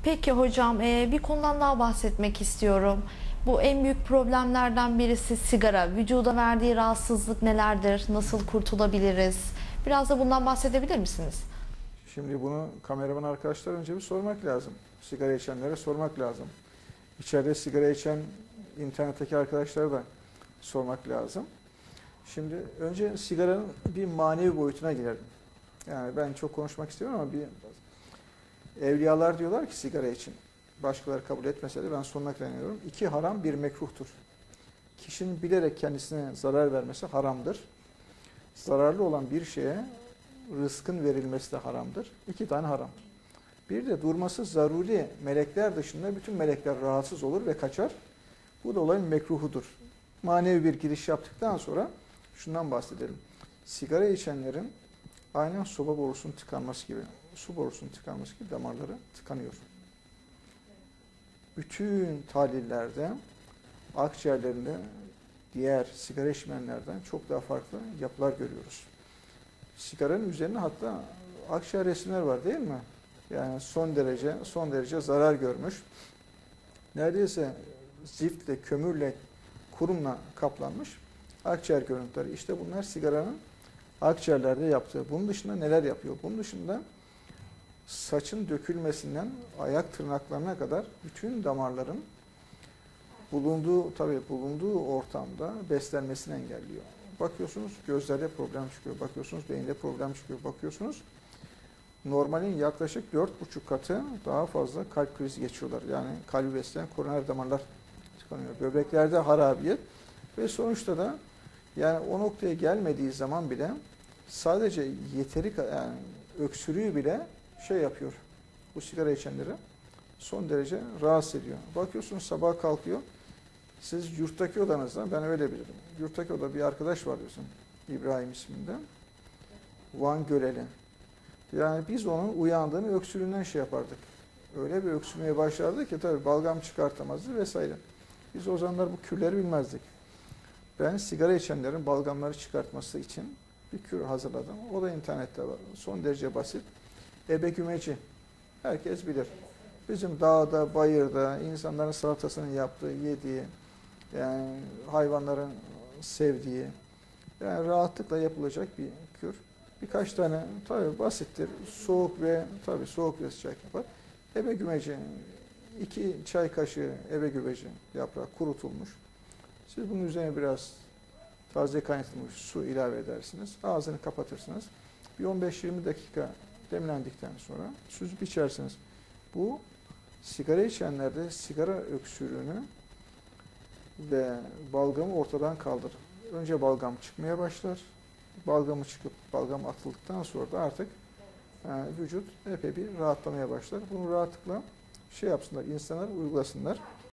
Peki hocam, bir konudan daha bahsetmek istiyorum. Bu en büyük problemlerden birisi sigara. Vücuda verdiği rahatsızlık nelerdir? Nasıl kurtulabiliriz? Biraz da bundan bahsedebilir misiniz? Şimdi bunu kameraman arkadaşlar önce bir sormak lazım. Sigara içenlere sormak lazım. İçeride sigara içen internetteki arkadaşlara da sormak lazım. Şimdi önce sigaranın bir manevi boyutuna girelim. Yani ben çok konuşmak istiyorum ama evliyalar diyorlar ki sigara için. Başkaları kabul etmese de ben sonuna kadar inanıyorum. İki haram bir mekruhtur. Kişinin bilerek kendisine zarar vermesi haramdır. Zararlı olan bir şeye rızkın verilmesi de haramdır. İki tane haram. Bir de durması zaruri melekler dışında bütün melekler rahatsız olur ve kaçar. Bu da olayın mekruhudur. Manevi bir giriş yaptıktan sonra şundan bahsedelim. Sigara içenlerin aynen soba borusunun tıkanması gibi, su borusunun tıkanması gibi damarları tıkanıyor. Bütün tahlillerde akciğerlerinde diğer sigara içmeyenlerden çok daha farklı yapılar görüyoruz. Sigaranın üzerine hatta akciğer resimler var değil mi? Yani son derece zarar görmüş. Neredeyse ziftle, kömürle, kurumla kaplanmış akciğer görüntüleri. İşte bunlar sigaranın akciğerlerde yaptığı. Bunun dışında neler yapıyor? Bunun dışında saçın dökülmesinden ayak tırnaklarına kadar bütün damarların bulunduğu ortamda beslenmesini engelliyor. Bakıyorsunuz gözlerde problem çıkıyor, bakıyorsunuz beyinde problem çıkıyor, bakıyorsunuz normalin yaklaşık 4,5 katı daha fazla kalp krizi geçiyorlar. Yani kalbi besleyen koroner damarlar tıkanıyor. Böbreklerde harabiyet ve sonuçta da yani o noktaya gelmediği zaman bile sadece yani öksürüğü bile şey yapıyor. Bu sigara içenleri son derece rahatsız ediyor. Bakıyorsunuz sabah kalkıyor. Siz yurttaki odanızda, ben öyle bilirim. Yurttaki oda bir arkadaş var diyorsun. İbrahim isminde. Van Göleli. Yani biz onun uyandığını öksürüğünden şey yapardık. Öyle bir öksürmeye başlardı ki tabii balgam çıkartamazdı vesaire. Biz o zamanlar bu kürleri bilmezdik. Ben sigara içenlerin balgamları çıkartması için bir kür hazırladım. O da internette var. Son derece basit. Ebegümeci. Herkes bilir. Bizim dağda, bayırda insanların salatasını yaptığı, yediği, yani hayvanların sevdiği, yani rahatlıkla yapılacak bir kür. Birkaç tane tabii basittir. Soğuk ve sıcak yapar. Ebegümeci, 2 çay kaşığı ebegümeci yaprağı kurutulmuş. Siz bunun üzerine biraz taze kaynatılmış su ilave edersiniz. Ağzını kapatırsınız. Bir 15-20 dakika demlendikten sonra süzüp içersiniz. Bu sigara içenlerde sigara öksürüğünü ve balgamı ortadan kaldırır. Önce balgam çıkmaya başlar. Balgamı çıkıp balgam atıldıktan sonra da artık vücut epey bir rahatlamaya başlar. Bunu rahatlıkla şey yapsınlar, insanlar uygulasınlar.